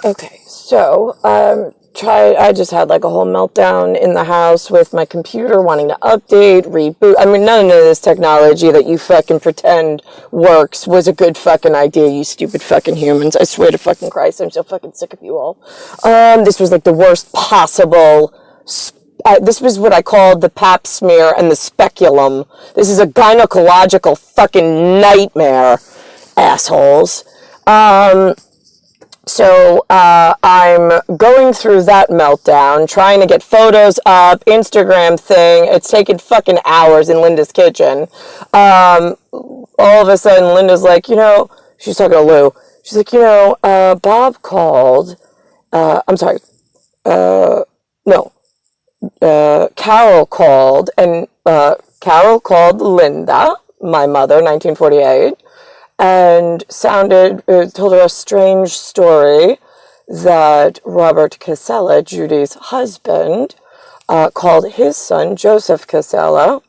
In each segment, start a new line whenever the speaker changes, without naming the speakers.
Okay, so, I just had like a whole meltdown in the house with my computer wanting to update, reboot. I mean, none of this technology that you fucking pretend works was a good fucking idea, you stupid fucking humans. I swear to fucking Christ, I'm so fucking sick of you all. This was like the worst possible. This was what I called the pap smear and the speculum. This is a gynecological fucking nightmare, assholes. So I'm going through that meltdown, trying to get photos up, Instagram thing. It's taken fucking hours in Linda's kitchen. All of a sudden, Linda's like, she's talking to Lou. She's like, Bob called. I'm sorry. No. Carol called, and Carol called Linda, my mother, 1948. And told her a strange story that Robert Casella, Judy's husband, called his son, Joseph Casella,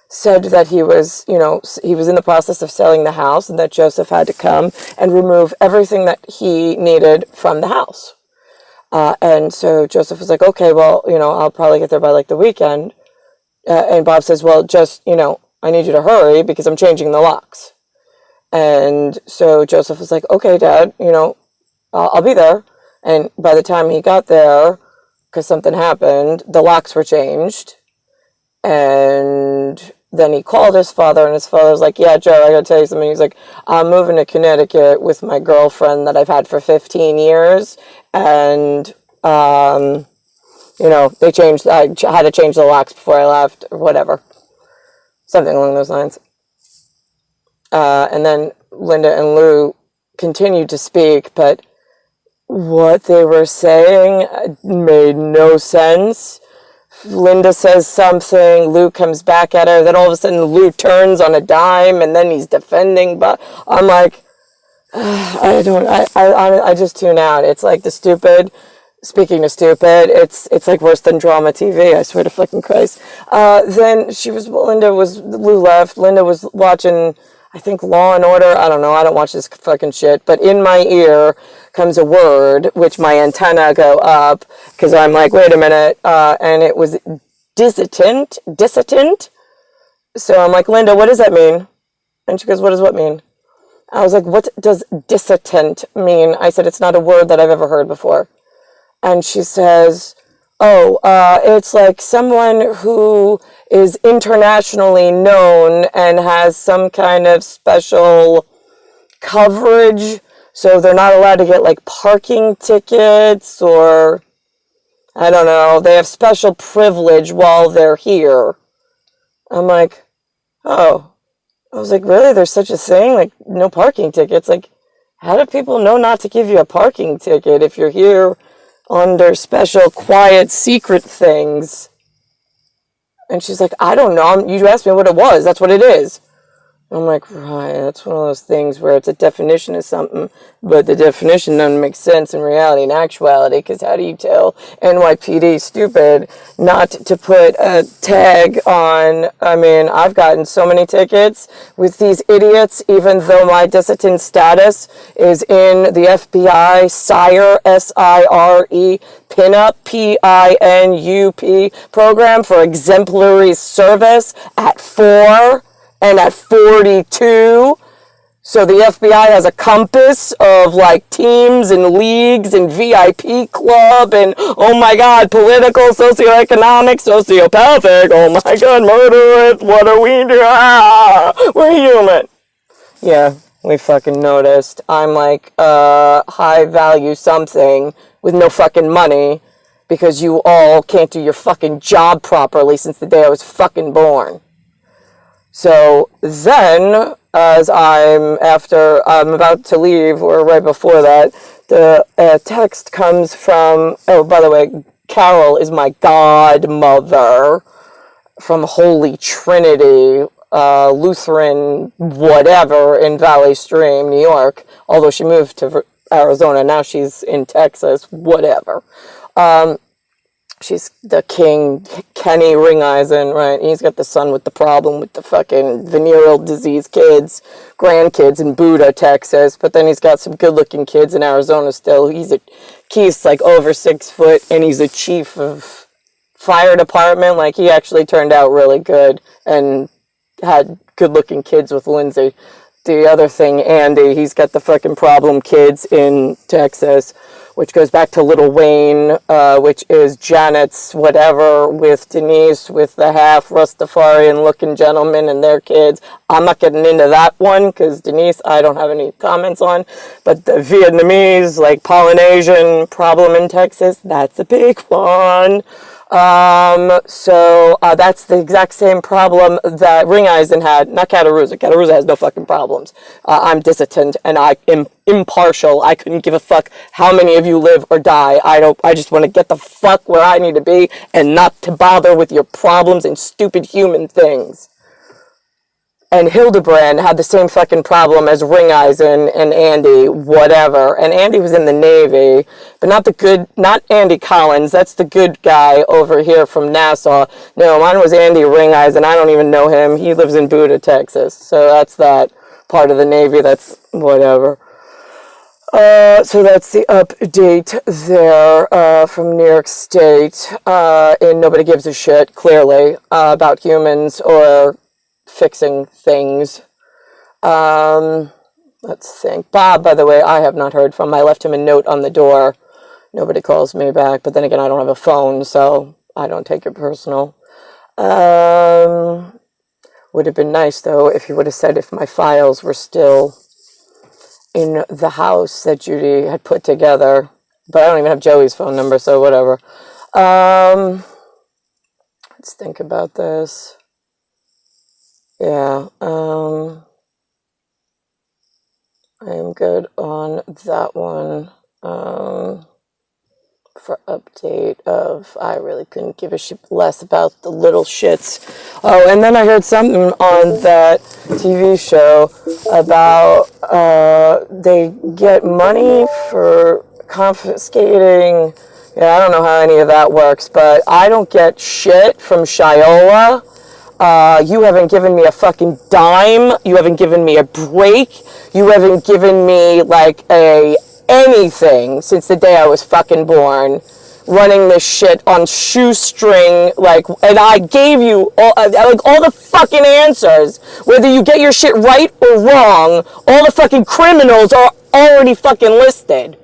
said that he was in the process of selling the house and that Joseph had to come and remove everything that he needed from the house. And so Joseph was like, okay, well, I'll probably get there by like the weekend. And Bob says, well, just, I need you to hurry because I'm changing the locks. And so Joseph was like, okay, Dad, I'll be there. And by the time he got there, because something happened, the locks were changed. And then he called his father, and his father was like, yeah, Joe, I gotta tell you something. He's like, I'm moving to Connecticut with my girlfriend that I've had for 15 years. And, they changed, I had to change the locks before I left, or whatever. Something along those lines. And then Linda and Lou continued to speak, but what they were saying made no sense. Linda says something, Lou comes back at her, then all of a sudden Lou turns on a dime, and then he's defending, but I'm like, I just tune out. It's like the stupid, speaking of stupid, it's like worse than drama TV, I swear to fucking Christ. Then Lou left, Linda was watching, I think, Law and Order. I don't know. I don't watch this fucking shit. But in my ear comes a word, which my antenna go up, because I'm like, wait a minute. And it was dissident. So I'm like, Linda, what does that mean? And she goes, what does what mean? I was like, what does dissident mean? I said, it's not a word that I've ever heard before. And she says, it's like someone who is internationally known and has some kind of special coverage, so they're not allowed to get like parking tickets, or I don't know, they have special privilege while they're here. I'm like, oh. I was like, really? There's such a thing? Like, no parking tickets? Like, how do people know not to give you a parking ticket if you're here under special, quiet, secret things? And she's like, I don't know. You asked me what it was. That's what it is. I'm like, right, that's one of those things where it's a definition of something, but the definition doesn't make sense in reality and actuality, because how do you tell NYPD stupid not to put a tag on? I mean, I've gotten so many tickets with these idiots, even though my dissident status is in the FBI SIRE, S-I-R-E, pinup, P-I-N-U-P program for exemplary service at 4 and at 42. So the FBI has a compass of like teams and leagues and VIP club and, oh my God, political, socioeconomic, sociopathic, oh my God, murderous, what are we doing? We're human. Yeah, we fucking noticed. I'm like, high value something with no fucking money because you all can't do your fucking job properly since the day I was fucking born. So then, as I'm about to leave, or right before that, the text comes from, oh, by the way, Carol is my godmother from Holy Trinity, Lutheran whatever in Valley Stream, New York, although she moved to Arizona, now she's in Texas, whatever. she's the king, Kenny Ringesien, right? He's got the son with the problem with the fucking venereal disease kids, grandkids in Buda, Texas. But then he's got some good-looking kids in Arizona still. He's like over 6 foot, and he's a chief of fire department. Like, he actually turned out really good and had good-looking kids with Lindsay. The other thing, Andy, he's got the fucking problem kids in Texas, which goes back to Little Wayne, which is Janet's whatever with Denise, with the half Rastafarian-looking gentleman and their kids. I'm not getting into that one, because Denise, I don't have any comments on. But the Vietnamese, like Polynesian problem in Texas, that's a big one. So that's the exact same problem that Ringesien had, not Cataruzza. Cataruzza has no fucking problems. I'm dissident and I am impartial. I couldn't give a fuck how many of you live or die. I just want to get the fuck where I need to be and not to bother with your problems and stupid human things. And Hildebrand had the same fucking problem as Ringesien and Andy, whatever. And Andy was in the Navy, but not Andy Collins. That's the good guy over here from Nassau. No, mine was Andy Ringesien. I don't even know him. He lives in Buda, Texas. So that's that part of the Navy. That's whatever. So that's the update there from New York State. And nobody gives a shit, clearly, about humans or fixing things. Let's think. Bob, by the way, I have not heard from. I left him a note on the door. Nobody calls me back, but then again, I don't have a phone, so I don't take it personal. Would have been nice, though, if he would have said if my files were still in the house that Judy had put together. But I don't even have Joey's phone number, so whatever. Let's think about this. Yeah, I am good on that one. For update of, I really couldn't give a shit less about the little shits. Oh, and then I heard something on that TV show about they get money for confiscating. Yeah, I don't know how any of that works, but I don't get shit from Shiola. You haven't given me a fucking dime. You haven't given me a break. You haven't given me, like, anything since the day I was fucking born. Running this shit on shoestring, like, and I gave you all the fucking answers. Whether you get your shit right or wrong, all the fucking criminals are already fucking listed.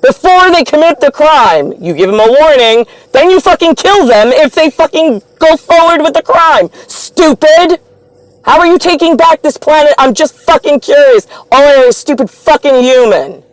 Before they commit the crime, you give them a warning, then you fucking kill them if they fucking go forward with the crime. Stupid! How are you taking back this planet? I'm just fucking curious. All I know is stupid fucking human.